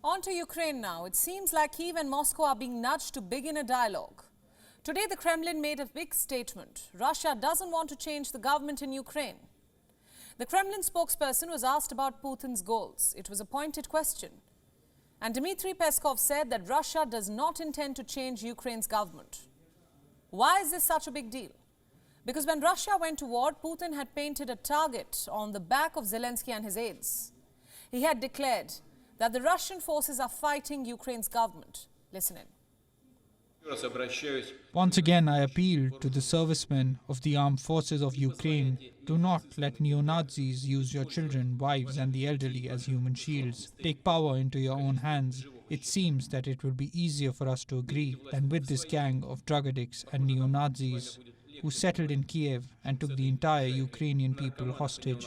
On to Ukraine now. It seems like Kyiv and Moscow are being nudged to begin a dialogue. Today, the Kremlin made a big statement. Russia doesn't want to change the government in Ukraine. The Kremlin spokesperson was asked about Putin's goals. It was a pointed question. And Dmitry Peskov said that Russia does not intend to change Ukraine's government. Why is this such a big deal? Because when Russia went to war, Putin had painted a target on the back of Zelensky and his aides. He had declared that the Russian forces are fighting Ukraine's government. Listen in. Once again, I appeal to the servicemen of the armed forces of Ukraine. Do not let neo-Nazis use your children, wives and the elderly as human shields. Take power into your own hands. It seems that it will be easier for us to agree than with this gang of drug addicts and neo-Nazis who settled in Kiev and took the entire Ukrainian people hostage.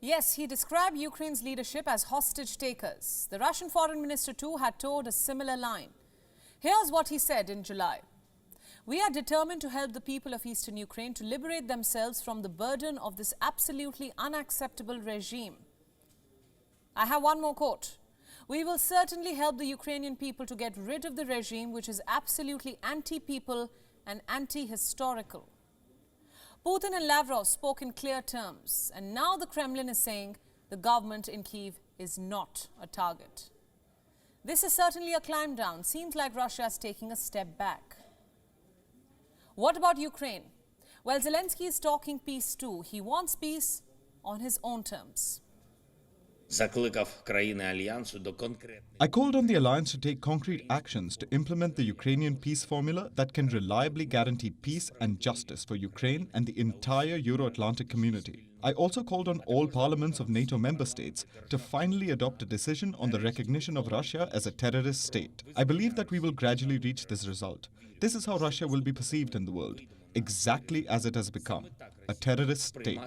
Yes, he described Ukraine's leadership as hostage takers. The Russian foreign minister too had toed a similar line. Here's what he said in July. We are determined to help the people of eastern Ukraine to liberate themselves from the burden of this absolutely unacceptable regime. I have one more quote. We will certainly help the Ukrainian people to get rid of the regime which is absolutely anti-people and anti-historical. Putin and Lavrov spoke in clear terms, and now the Kremlin is saying the government in Kyiv is not a target. This is certainly a climb down. Seems like Russia is taking a step back. What about Ukraine? Well, Zelensky is talking peace too. He wants peace on his own terms. I called on the alliance to take concrete actions to implement the Ukrainian peace formula that can reliably guarantee peace and justice for Ukraine and the entire Euro-Atlantic community. I also called on all parliaments of NATO member states to finally adopt a decision on the recognition of Russia as a terrorist state. I believe that we will gradually reach this result. This is how Russia will be perceived in the world, exactly as it has become, a terrorist state.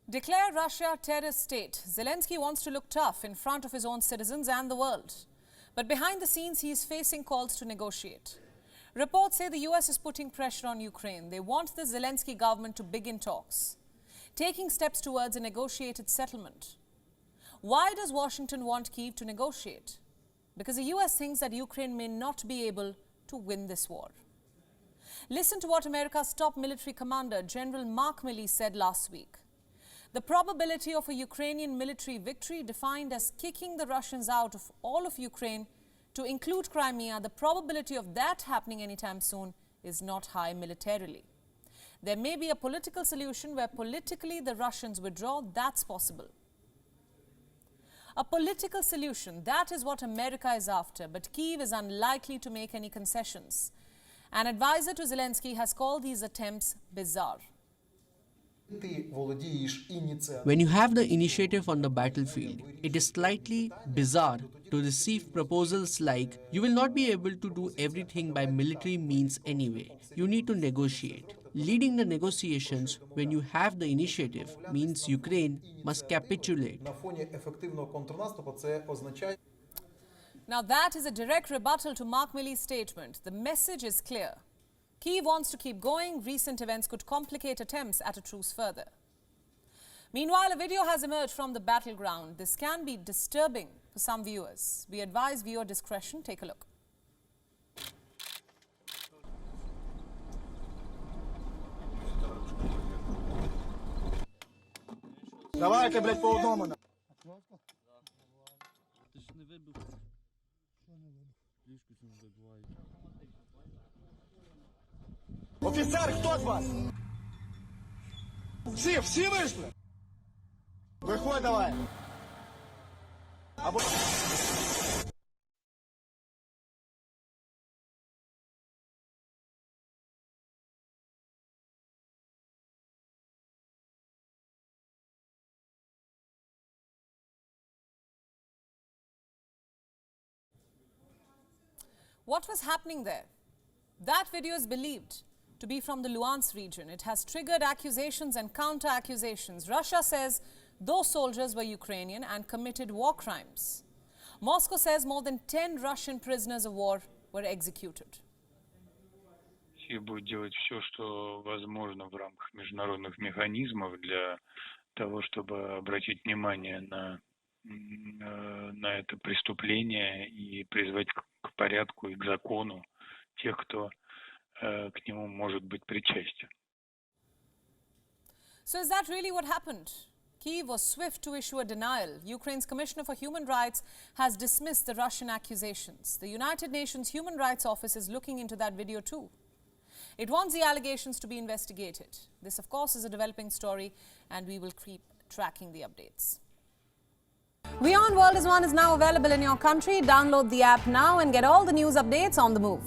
Declare Russia a terrorist state. Zelensky wants to look tough in front of his own citizens and the world. But behind the scenes, he is facing calls to negotiate. Reports say the US is putting pressure on Ukraine. They want the Zelensky government to begin talks, taking steps towards a negotiated settlement. Why does Washington want Kyiv to negotiate? Because the US thinks that Ukraine may not be able to win this war. Listen to what America's top military commander, General Mark Milley, said last week. The probability of a Ukrainian military victory defined as kicking the Russians out of all of Ukraine to include Crimea, the probability of that happening anytime soon is not high militarily. There may be a political solution where politically the Russians withdraw. That's possible. A political solution, that is what America is after, but Kyiv is unlikely to make any concessions. An advisor to Zelensky has called these attempts bizarre. When you have the initiative on the battlefield, it is slightly bizarre to receive proposals like, you will not be able to do everything by military means anyway. You need to negotiate. Leading the negotiations when you have the initiative means Ukraine must capitulate. Now that is a direct rebuttal to Mark Milley's statement. The message is clear. Kyiv wants to keep going. Recent events could complicate attempts at a truce further. Meanwhile, a video has emerged from the battleground. This can be disturbing for some viewers. We advise viewer discretion. Take a look. Давайте, блядь, по одному. Офіцер, хто з вас? Всі вийшли? Виходь давай. Або... What was happening there? That video is believed to be from the Luhansk region. It has triggered accusations and counter-accusations. Russia says those soldiers were Ukrainian and committed war crimes. Moscow says more than 10 Russian prisoners of war were executed. Россия будет делать все, что возможно в рамках международных механизмов для того, чтобы обратить внимание на это преступление и призвать к порядку и к закону тех, кто к нему может быть причастен. So is that really what happened? Kyiv was swift to issue a denial. Ukraine's Commissioner for Human Rights has dismissed the Russian accusations. The United Nations Human Rights Office is looking into that video too. It wants the allegations to be investigated. This, of course, is a developing story, and we will keep tracking the updates. WION World is now available in your country. Download the app now and get all the news updates on the move.